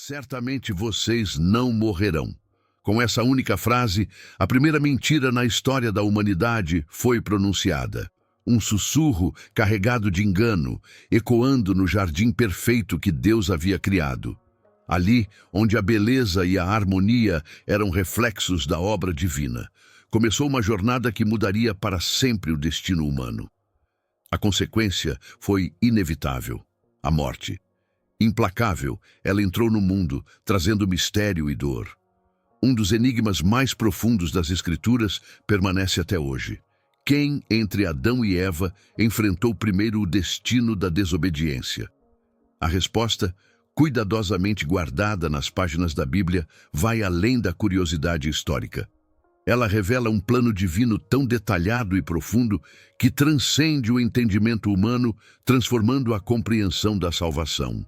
Certamente vocês não morrerão. Com essa única frase, a primeira mentira na história da humanidade foi pronunciada. Um sussurro carregado de engano, ecoando no jardim perfeito que Deus havia criado. Ali, onde a beleza e a harmonia eram reflexos da obra divina, começou uma jornada que mudaria para sempre o destino humano. A consequência foi inevitável: a morte. Implacável, ela entrou no mundo, trazendo mistério e dor. Um dos enigmas mais profundos das Escrituras permanece até hoje. Quem, entre Adão e Eva, enfrentou primeiro o destino da desobediência? A resposta, cuidadosamente guardada nas páginas da Bíblia, vai além da curiosidade histórica. Ela revela um plano divino tão detalhado e profundo que transcende o entendimento humano, transformando a compreensão da salvação.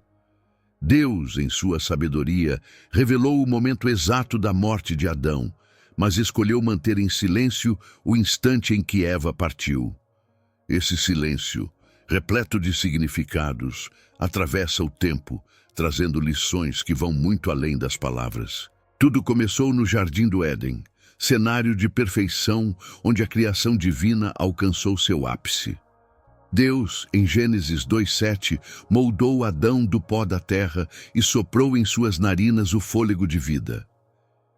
Deus, em sua sabedoria, revelou o momento exato da morte de Adão, mas escolheu manter em silêncio o instante em que Eva partiu. Esse silêncio, repleto de significados, atravessa o tempo, trazendo lições que vão muito além das palavras. Tudo começou no Jardim do Éden, cenário de perfeição onde a criação divina alcançou seu ápice. Deus, em Gênesis 2:7, moldou Adão do pó da terra e soprou em suas narinas o fôlego de vida.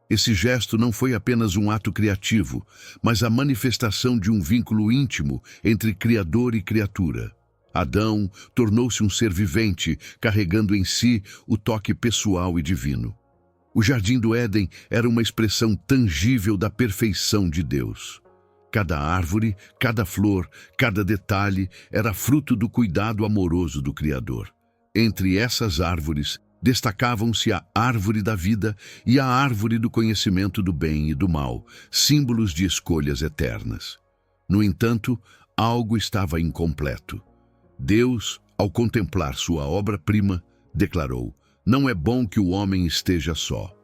Esse gesto não foi apenas um ato criativo, mas a manifestação de um vínculo íntimo entre Criador e criatura. Adão tornou-se um ser vivente, carregando em si o toque pessoal e divino. O Jardim do Éden era uma expressão tangível da perfeição de Deus. Cada árvore, cada flor, cada detalhe era fruto do cuidado amoroso do Criador. Entre essas árvores, destacavam-se a árvore da vida e a árvore do conhecimento do bem e do mal, símbolos de escolhas eternas. No entanto, algo estava incompleto. Deus, ao contemplar sua obra-prima, declarou: "Não é bom que o homem esteja só."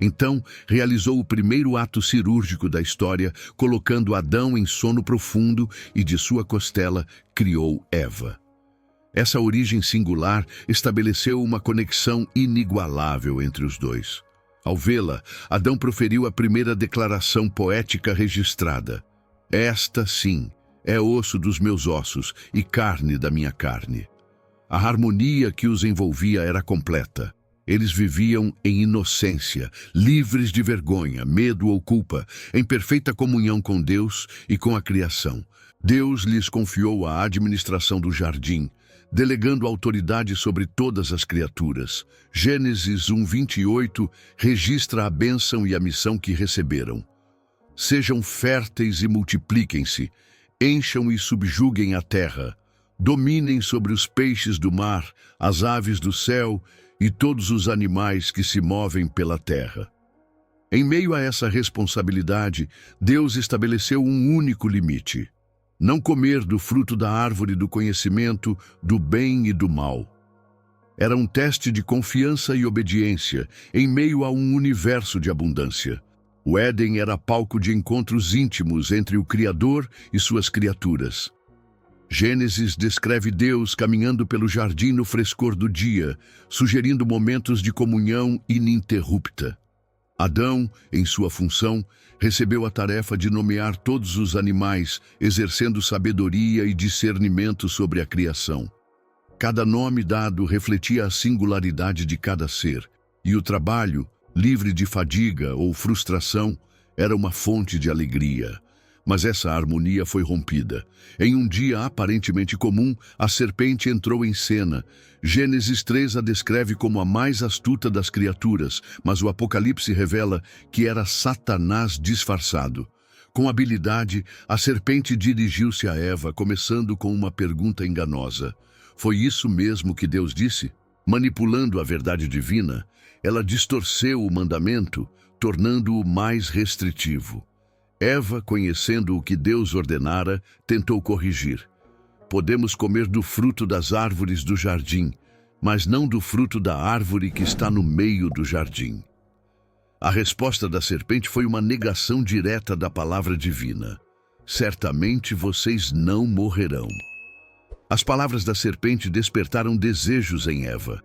Então, realizou o primeiro ato cirúrgico da história, colocando Adão em sono profundo e de sua costela criou Eva. Essa origem singular estabeleceu uma conexão inigualável entre os dois. Ao vê-la, Adão proferiu a primeira declaração poética registrada: "Esta, sim, é osso dos meus ossos e carne da minha carne." A harmonia que os envolvia era completa. Eles viviam em inocência, livres de vergonha, medo ou culpa, em perfeita comunhão com Deus e com a criação. Deus lhes confiou a administração do jardim, delegando autoridade sobre todas as criaturas. Gênesis 1:28 registra a bênção e a missão que receberam. "Sejam férteis e multipliquem-se, encham e subjuguem a terra, dominem sobre os peixes do mar, as aves do céu e todos os animais que se movem pela terra." Em meio a essa responsabilidade, Deus estabeleceu um único limite: não comer do fruto da árvore do conhecimento do bem e do mal. Era um teste de confiança e obediência em meio a um universo de abundância. O Éden era palco de encontros íntimos entre o Criador e suas criaturas. Gênesis descreve Deus caminhando pelo jardim no frescor do dia, sugerindo momentos de comunhão ininterrupta. Adão, em sua função, recebeu a tarefa de nomear todos os animais, exercendo sabedoria e discernimento sobre a criação. Cada nome dado refletia a singularidade de cada ser, e o trabalho, livre de fadiga ou frustração, era uma fonte de alegria. Mas essa harmonia foi rompida. Em um dia aparentemente comum, a serpente entrou em cena. Gênesis 3 a descreve como a mais astuta das criaturas, mas o Apocalipse revela que era Satanás disfarçado. Com habilidade, a serpente dirigiu-se a Eva, começando com uma pergunta enganosa. Foi isso mesmo que Deus disse? Manipulando a verdade divina, ela distorceu o mandamento, tornando-o mais restritivo. Eva, conhecendo o que Deus ordenara, tentou corrigir. "Podemos comer do fruto das árvores do jardim, mas não do fruto da árvore que está no meio do jardim." A resposta da serpente foi uma negação direta da palavra divina: "Certamente vocês não morrerão." As palavras da serpente despertaram desejos em Eva.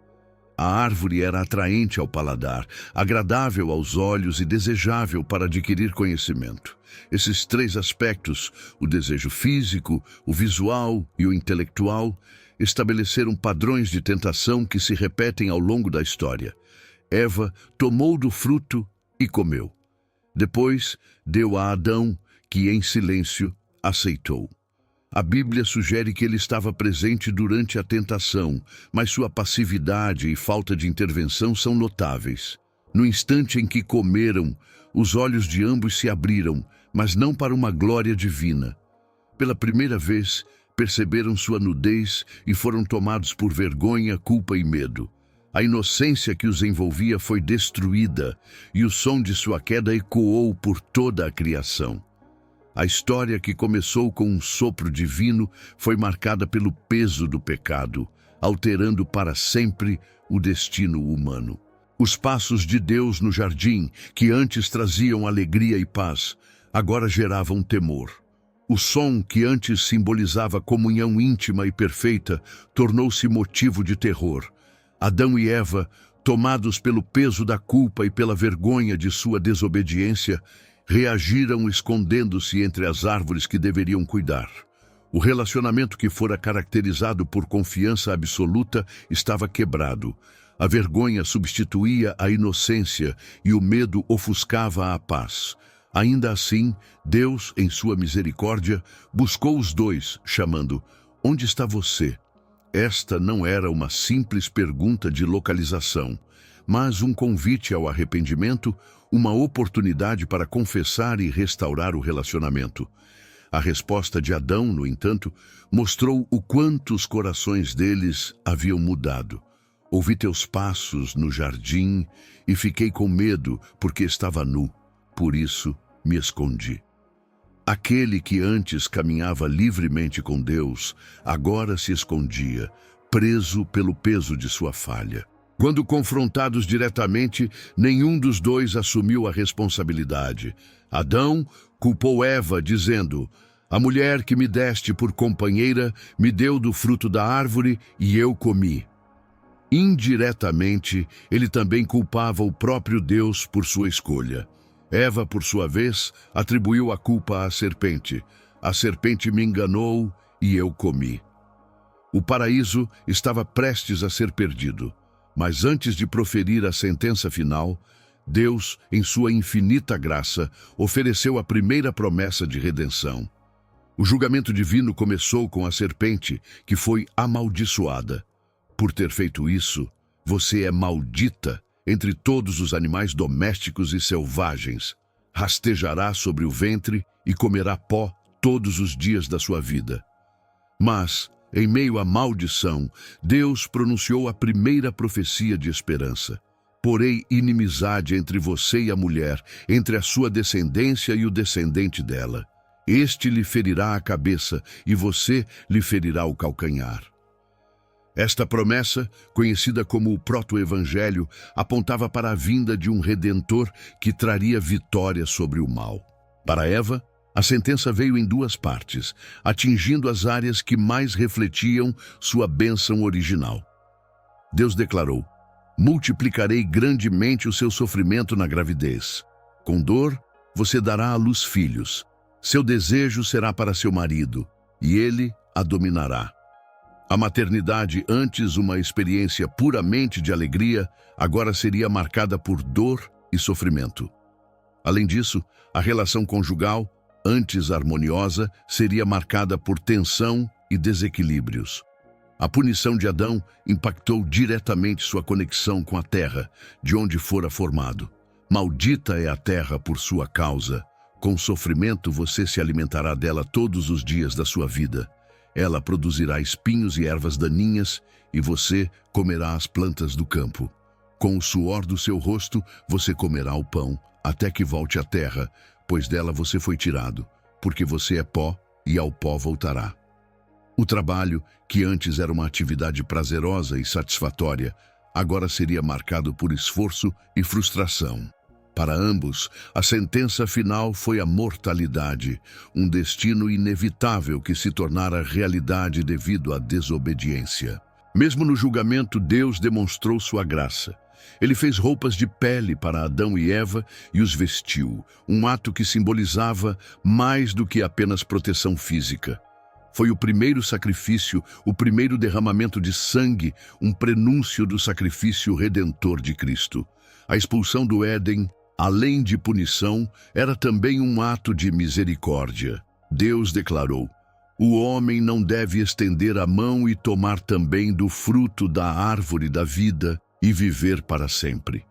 A árvore era atraente ao paladar, agradável aos olhos e desejável para adquirir conhecimento. Esses três aspectos, o desejo físico, o visual e o intelectual, estabeleceram padrões de tentação que se repetem ao longo da história. Eva tomou do fruto e comeu. Depois, deu a Adão, que em silêncio aceitou. A Bíblia sugere que ele estava presente durante a tentação, mas sua passividade e falta de intervenção são notáveis. No instante em que comeram, os olhos de ambos se abriram, mas não para uma glória divina. Pela primeira vez, perceberam sua nudez e foram tomados por vergonha, culpa e medo. A inocência que os envolvia foi destruída e o som de sua queda ecoou por toda a criação. A história, que começou com um sopro divino, foi marcada pelo peso do pecado, alterando para sempre o destino humano. Os passos de Deus no jardim, que antes traziam alegria e paz, agora geravam temor. O som, que antes simbolizava comunhão íntima e perfeita, tornou-se motivo de terror. Adão e Eva, tomados pelo peso da culpa e pela vergonha de sua desobediência, reagiram escondendo-se entre as árvores que deveriam cuidar. O relacionamento, que fora caracterizado por confiança absoluta, estava quebrado. A vergonha substituía a inocência e o medo ofuscava a paz. Ainda assim, Deus, em sua misericórdia, buscou os dois, chamando: "Onde está você?" Esta não era uma simples pergunta de localização, mas um convite ao arrependimento, uma oportunidade para confessar e restaurar o relacionamento. A resposta de Adão, no entanto, mostrou o quanto os corações deles haviam mudado. "Ouvi teus passos no jardim e fiquei com medo, porque estava nu. Por isso me escondi." Aquele que antes caminhava livremente com Deus, agora se escondia, preso pelo peso de sua falha. Quando confrontados diretamente, nenhum dos dois assumiu a responsabilidade. Adão culpou Eva, dizendo: "A mulher que me deste por companheira me deu do fruto da árvore e eu comi." Indiretamente, ele também culpava o próprio Deus por sua escolha. Eva, por sua vez, atribuiu a culpa à serpente. "A serpente me enganou e eu comi." O paraíso estava prestes a ser perdido. Mas antes de proferir a sentença final, Deus, em sua infinita graça, ofereceu a primeira promessa de redenção. O julgamento divino começou com a serpente, que foi amaldiçoada. "Por ter feito isso, você é maldita entre todos os animais domésticos e selvagens. Rastejará sobre o ventre e comerá pó todos os dias da sua vida." Mas, em meio à maldição, Deus pronunciou a primeira profecia de esperança. "Porei inimizade entre você e a mulher, entre a sua descendência e o descendente dela. Este lhe ferirá a cabeça e você lhe ferirá o calcanhar." Esta promessa, conhecida como o proto-evangelho, apontava para a vinda de um Redentor que traria vitória sobre o mal. Para Eva, a sentença veio em duas partes, atingindo as áreas que mais refletiam sua bênção original. Deus declarou: "Multiplicarei grandemente o seu sofrimento na gravidez. Com dor, você dará à luz filhos. Seu desejo será para seu marido, e ele a dominará." A maternidade, antes uma experiência puramente de alegria, agora seria marcada por dor e sofrimento. Além disso, a relação conjugal, antes harmoniosa, seria marcada por tensão e desequilíbrios. A punição de Adão impactou diretamente sua conexão com a terra, de onde fora formado. "Maldita é a terra por sua causa. Com sofrimento você se alimentará dela todos os dias da sua vida. Ela produzirá espinhos e ervas daninhas, e você comerá as plantas do campo. Com o suor do seu rosto você comerá o pão, até que volte à terra, pois dela você foi tirado, porque você é pó e ao pó voltará." O trabalho, que antes era uma atividade prazerosa e satisfatória, agora seria marcado por esforço e frustração. Para ambos, a sentença final foi a mortalidade, um destino inevitável que se tornara realidade devido à desobediência. Mesmo no julgamento, Deus demonstrou sua graça. Ele fez roupas de pele para Adão e Eva e os vestiu, um ato que simbolizava mais do que apenas proteção física. Foi o primeiro sacrifício, o primeiro derramamento de sangue, um prenúncio do sacrifício redentor de Cristo. A expulsão do Éden, além de punição, era também um ato de misericórdia. Deus declarou: o homem não deve estender a mão e tomar também do fruto da árvore da vida e viver para sempre.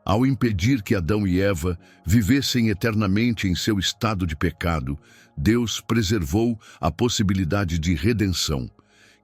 Ao impedir que Adão e Eva vivessem eternamente em seu estado de pecado, Deus preservou a possibilidade de redenção.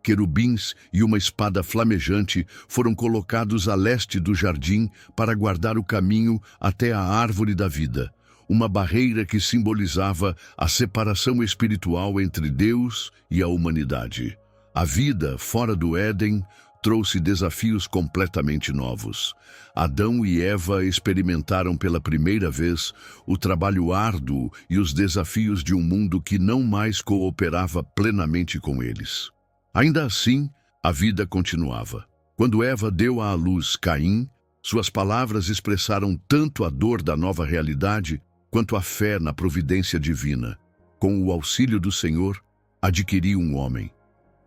Querubins e uma espada flamejante foram colocados a leste do jardim para guardar o caminho até a árvore da vida, uma barreira que simbolizava a separação espiritual entre Deus e a humanidade. A vida fora do Éden trouxe desafios completamente novos. Adão e Eva experimentaram pela primeira vez o trabalho árduo e os desafios de um mundo que não mais cooperava plenamente com eles. Ainda assim, a vida continuava. Quando Eva deu à luz Caim, suas palavras expressaram tanto a dor da nova realidade quanto a fé na providência divina. Com o auxílio do Senhor, adquiriu um homem.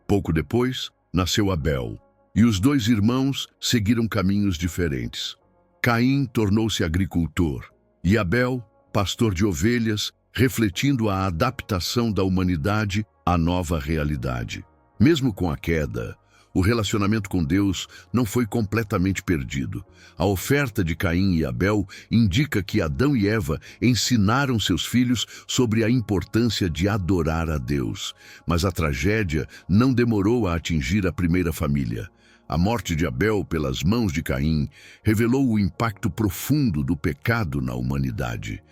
Pouco depois, nasceu Abel, e os dois irmãos seguiram caminhos diferentes. Caim tornou-se agricultor, e Abel, pastor de ovelhas, refletindo a adaptação da humanidade à nova realidade. Mesmo com a queda, o relacionamento com Deus não foi completamente perdido. A oferta de Caim e Abel indica que Adão e Eva ensinaram seus filhos sobre a importância de adorar a Deus. Mas a tragédia não demorou a atingir a primeira família. A morte de Abel pelas mãos de Caim revelou o impacto profundo do pecado na humanidade.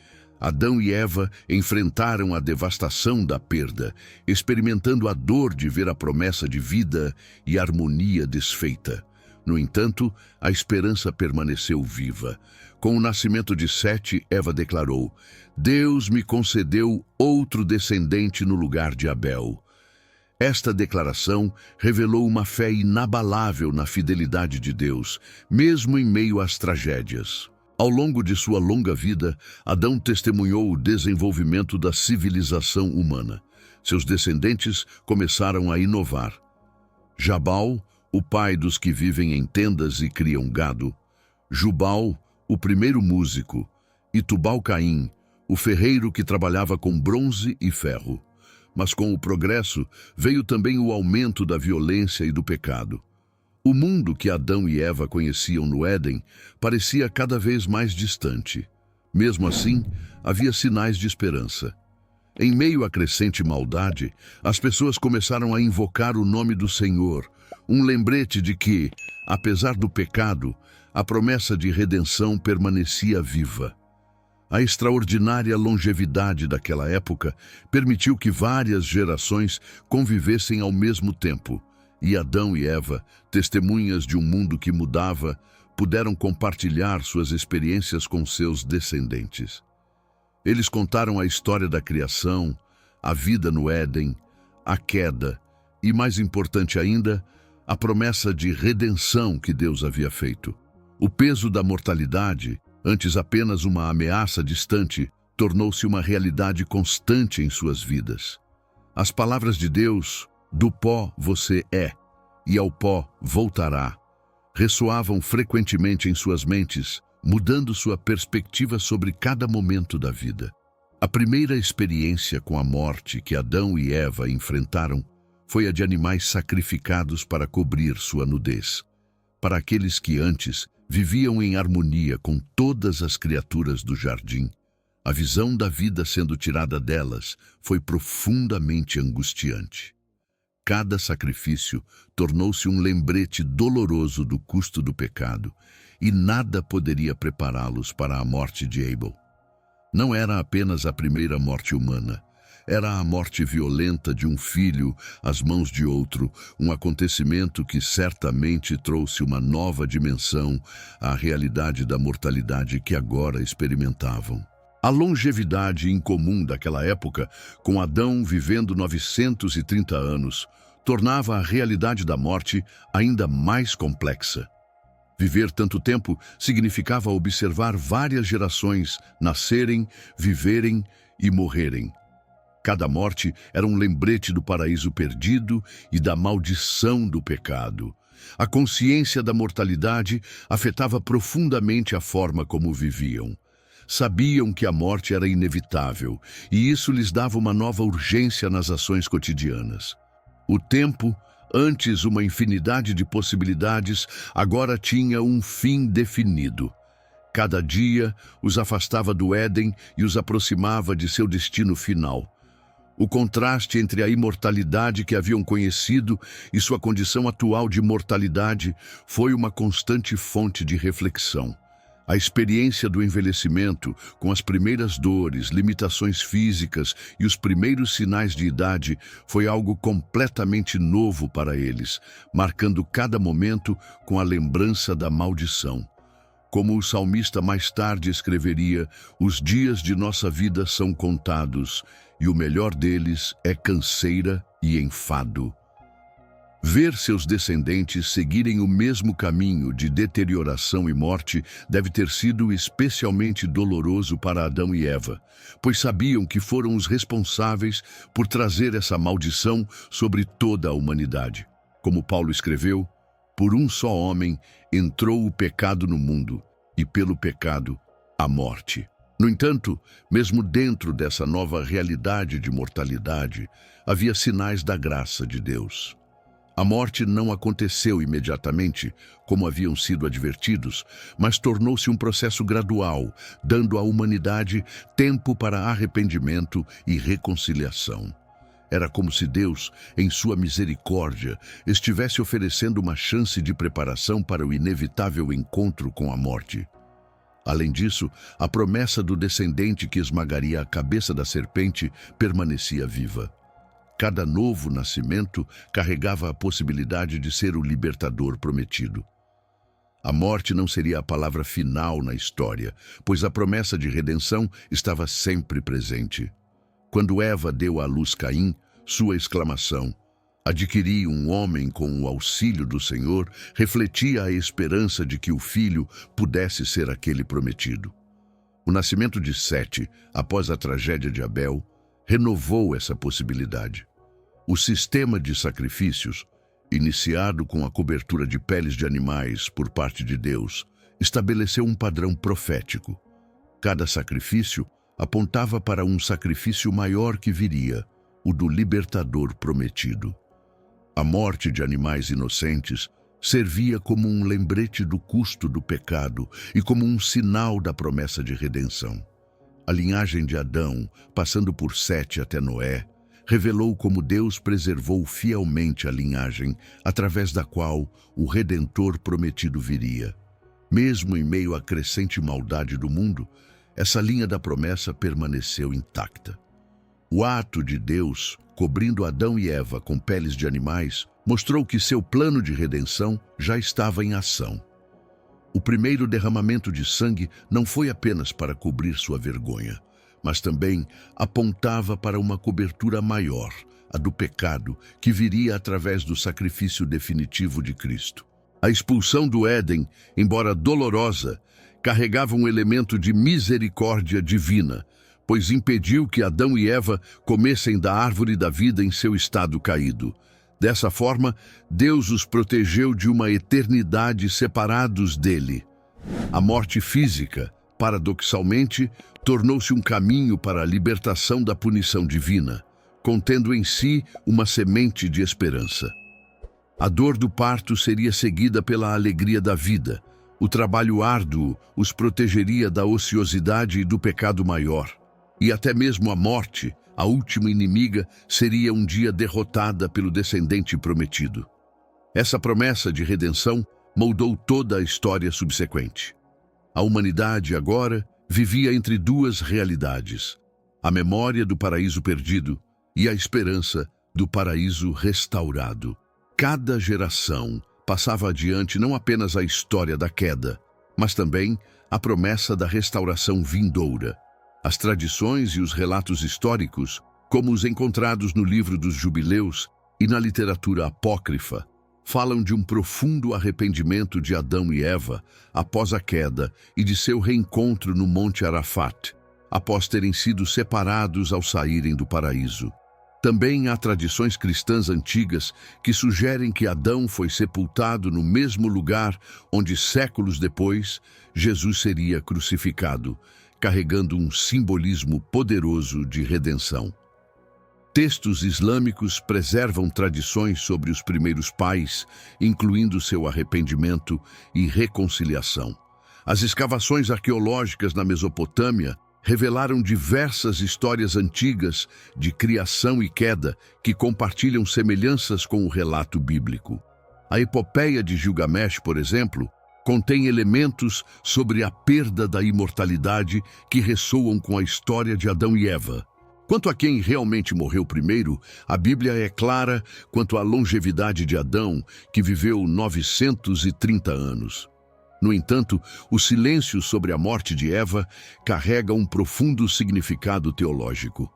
Adão e Eva enfrentaram a devastação da perda, experimentando a dor de ver a promessa de vida e harmonia desfeita. No entanto, a esperança permaneceu viva. Com o nascimento de Sete, Eva declarou: Deus me concedeu outro descendente no lugar de Abel. Esta declaração revelou uma fé inabalável na fidelidade de Deus, mesmo em meio às tragédias. Ao longo de sua longa vida, Adão testemunhou o desenvolvimento da civilização humana. Seus descendentes começaram a inovar. Jabal, o pai dos que vivem em tendas e criam gado. Jubal, o primeiro músico. E Tubal-Caim, o ferreiro que trabalhava com bronze e ferro. Mas com o progresso veio também o aumento da violência e do pecado. O mundo que Adão e Eva conheciam no Éden parecia cada vez mais distante. Mesmo assim, havia sinais de esperança. Em meio à crescente maldade, as pessoas começaram a invocar o nome do Senhor, um lembrete de que, apesar do pecado, a promessa de redenção permanecia viva. A extraordinária longevidade daquela época permitiu que várias gerações convivessem ao mesmo tempo, e Adão e Eva, testemunhas de um mundo que mudava, puderam compartilhar suas experiências com seus descendentes. Eles contaram a história da criação, a vida no Éden, a queda e, mais importante ainda, a promessa de redenção que Deus havia feito. O peso da mortalidade, antes apenas uma ameaça distante, tornou-se uma realidade constante em suas vidas. As palavras de Deus: do pó você é, e ao pó voltará, ressoavam frequentemente em suas mentes, mudando sua perspectiva sobre cada momento da vida. A primeira experiência com a morte que Adão e Eva enfrentaram foi a de animais sacrificados para cobrir sua nudez. Para aqueles que antes viviam em harmonia com todas as criaturas do jardim, a visão da vida sendo tirada delas foi profundamente angustiante. Cada sacrifício tornou-se um lembrete doloroso do custo do pecado, e nada poderia prepará-los para a morte de Abel. Não era apenas a primeira morte humana, era a morte violenta de um filho às mãos de outro, um acontecimento que certamente trouxe uma nova dimensão à realidade da mortalidade que agora experimentavam. A longevidade incomum daquela época, com Adão vivendo 930 anos, tornava a realidade da morte ainda mais complexa. Viver tanto tempo significava observar várias gerações nascerem, viverem e morrerem. Cada morte era um lembrete do paraíso perdido e da maldição do pecado. A consciência da mortalidade afetava profundamente a forma como viviam. Sabiam que a morte era inevitável, e isso lhes dava uma nova urgência nas ações cotidianas. O tempo, antes uma infinidade de possibilidades, agora tinha um fim definido. Cada dia os afastava do Éden e os aproximava de seu destino final. O contraste entre a imortalidade que haviam conhecido e sua condição atual de mortalidade foi uma constante fonte de reflexão. A experiência do envelhecimento, com as primeiras dores, limitações físicas e os primeiros sinais de idade, foi algo completamente novo para eles, marcando cada momento com a lembrança da maldição. Como o salmista mais tarde escreveria, os dias de nossa vida são contados, e o melhor deles é canseira e enfado. Ver seus descendentes seguirem o mesmo caminho de deterioração e morte deve ter sido especialmente doloroso para Adão e Eva, pois sabiam que foram os responsáveis por trazer essa maldição sobre toda a humanidade. Como Paulo escreveu, por um só homem entrou o pecado no mundo, e pelo pecado a morte. No entanto, mesmo dentro dessa nova realidade de mortalidade, havia sinais da graça de Deus. A morte não aconteceu imediatamente, como haviam sido advertidos, mas tornou-se um processo gradual, dando à humanidade tempo para arrependimento e reconciliação. Era como se Deus, em sua misericórdia, estivesse oferecendo uma chance de preparação para o inevitável encontro com a morte. Além disso, a promessa do descendente que esmagaria a cabeça da serpente permanecia viva. Cada novo nascimento carregava a possibilidade de ser o libertador prometido. A morte não seria a palavra final na história, pois a promessa de redenção estava sempre presente. Quando Eva deu à luz Caim, sua exclamação, "Adquiri um homem com o auxílio do Senhor", refletia a esperança de que o filho pudesse ser aquele prometido. O nascimento de Sete, após a tragédia de Abel, renovou essa possibilidade. O sistema de sacrifícios, iniciado com a cobertura de peles de animais por parte de Deus, estabeleceu um padrão profético. Cada sacrifício apontava para um sacrifício maior que viria, o do libertador prometido. A morte de animais inocentes servia como um lembrete do custo do pecado e como um sinal da promessa de redenção. A linhagem de Adão, passando por Sete até Noé, revelou como Deus preservou fielmente a linhagem através da qual o Redentor prometido viria. Mesmo em meio à crescente maldade do mundo, essa linha da promessa permaneceu intacta. O ato de Deus, cobrindo Adão e Eva com peles de animais, mostrou que seu plano de redenção já estava em ação. O primeiro derramamento de sangue não foi apenas para cobrir sua vergonha, mas também apontava para uma cobertura maior, a do pecado, que viria através do sacrifício definitivo de Cristo. A expulsão do Éden, embora dolorosa, carregava um elemento de misericórdia divina, pois impediu que Adão e Eva comessem da árvore da vida em seu estado caído. Dessa forma, Deus os protegeu de uma eternidade separados dele. A morte física, paradoxalmente, tornou-se um caminho para a libertação da punição divina, contendo em si uma semente de esperança. A dor do parto seria seguida pela alegria da vida. O trabalho árduo os protegeria da ociosidade e do pecado maior. E até mesmo a morte, a última inimiga, seria um dia derrotada pelo descendente prometido. Essa promessa de redenção moldou toda a história subsequente. A humanidade agora vivia entre duas realidades: a memória do paraíso perdido e a esperança do paraíso restaurado. Cada geração passava adiante não apenas a história da queda, mas também a promessa da restauração vindoura. As tradições e os relatos históricos, como os encontrados no livro dos Jubileus, e na literatura apócrifa, falam de um profundo arrependimento de Adão e Eva após a queda e de seu reencontro no Monte Arafat, após terem sido separados ao saírem do paraíso. Também há tradições cristãs antigas que sugerem que Adão foi sepultado no mesmo lugar onde, séculos depois, Jesus seria crucificado, carregando um simbolismo poderoso de redenção. Textos islâmicos preservam tradições sobre os primeiros pais, incluindo seu arrependimento e reconciliação. As escavações arqueológicas na Mesopotâmia revelaram diversas histórias antigas de criação e queda que compartilham semelhanças com o relato bíblico. A epopeia de Gilgamesh, por exemplo, contém elementos sobre a perda da imortalidade que ressoam com a história de Adão e Eva. Quanto a quem realmente morreu primeiro, a Bíblia é clara quanto à longevidade de Adão, que viveu 930 anos. No entanto, o silêncio sobre a morte de Eva carrega um profundo significado teológico.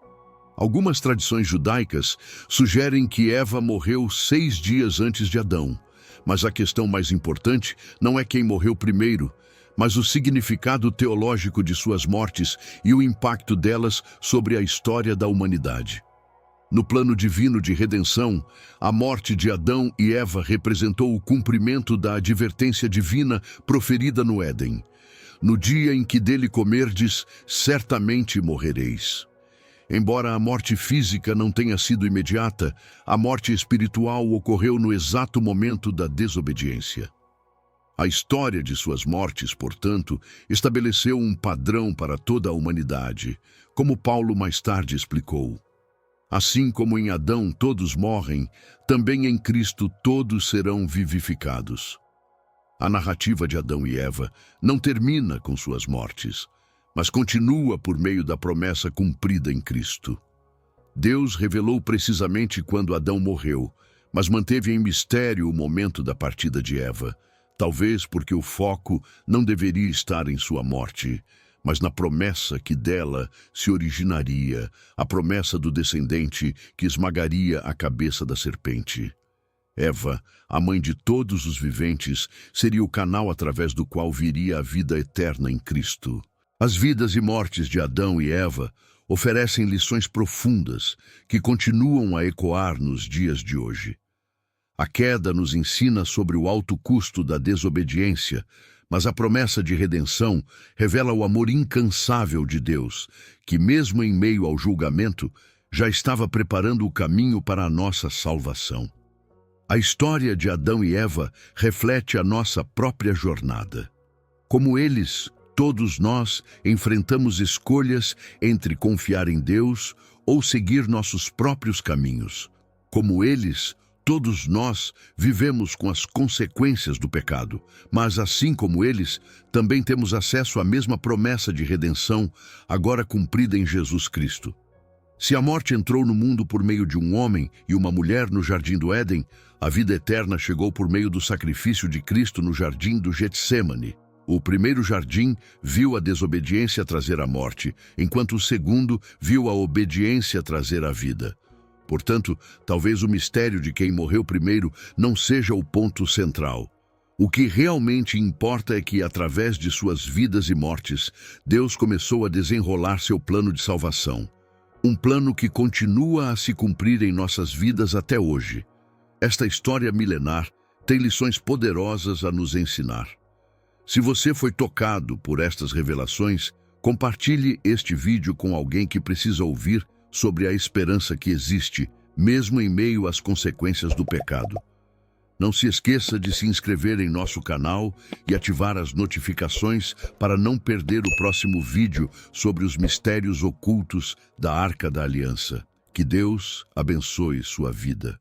Algumas tradições judaicas sugerem que Eva morreu 6 dias antes de Adão, mas a questão mais importante não é quem morreu primeiro, mas o significado teológico de suas mortes e o impacto delas sobre a história da humanidade. No plano divino de redenção, a morte de Adão e Eva representou o cumprimento da advertência divina proferida no Éden. No dia em que dele comerdes, certamente morrereis. Embora a morte física não tenha sido imediata, a morte espiritual ocorreu no exato momento da desobediência. A história de suas mortes, portanto, estabeleceu um padrão para toda a humanidade, como Paulo mais tarde explicou. Assim como em Adão todos morrem, também em Cristo todos serão vivificados. A narrativa de Adão e Eva não termina com suas mortes, mas continua por meio da promessa cumprida em Cristo. Deus revelou precisamente quando Adão morreu, mas manteve em mistério o momento da partida de Eva, talvez porque o foco não deveria estar em sua morte, mas na promessa que dela se originaria, a promessa do descendente que esmagaria a cabeça da serpente. Eva, a mãe de todos os viventes, seria o canal através do qual viria a vida eterna em Cristo. As vidas e mortes de Adão e Eva oferecem lições profundas que continuam a ecoar nos dias de hoje. A queda nos ensina sobre o alto custo da desobediência, mas a promessa de redenção revela o amor incansável de Deus, que mesmo em meio ao julgamento, já estava preparando o caminho para a nossa salvação. A história de Adão e Eva reflete a nossa própria jornada. Como eles, todos nós enfrentamos escolhas entre confiar em Deus ou seguir nossos próprios caminhos. Como eles, todos nós vivemos com as consequências do pecado, mas assim como eles, também temos acesso à mesma promessa de redenção, agora cumprida em Jesus Cristo. Se a morte entrou no mundo por meio de um homem e uma mulher no Jardim do Éden, a vida eterna chegou por meio do sacrifício de Cristo no Jardim do Getsêmani. O primeiro jardim viu a desobediência trazer a morte, enquanto o segundo viu a obediência trazer a vida. Portanto, talvez o mistério de quem morreu primeiro não seja o ponto central. O que realmente importa é que, através de suas vidas e mortes, Deus começou a desenrolar seu plano de salvação. Um plano que continua a se cumprir em nossas vidas até hoje. Esta história milenar tem lições poderosas a nos ensinar. Se você foi tocado por estas revelações, compartilhe este vídeo com alguém que precisa ouvir sobre a esperança que existe, mesmo em meio às consequências do pecado. Não se esqueça de se inscrever em nosso canal e ativar as notificações para não perder o próximo vídeo sobre os mistérios ocultos da Arca da Aliança. Que Deus abençoe sua vida.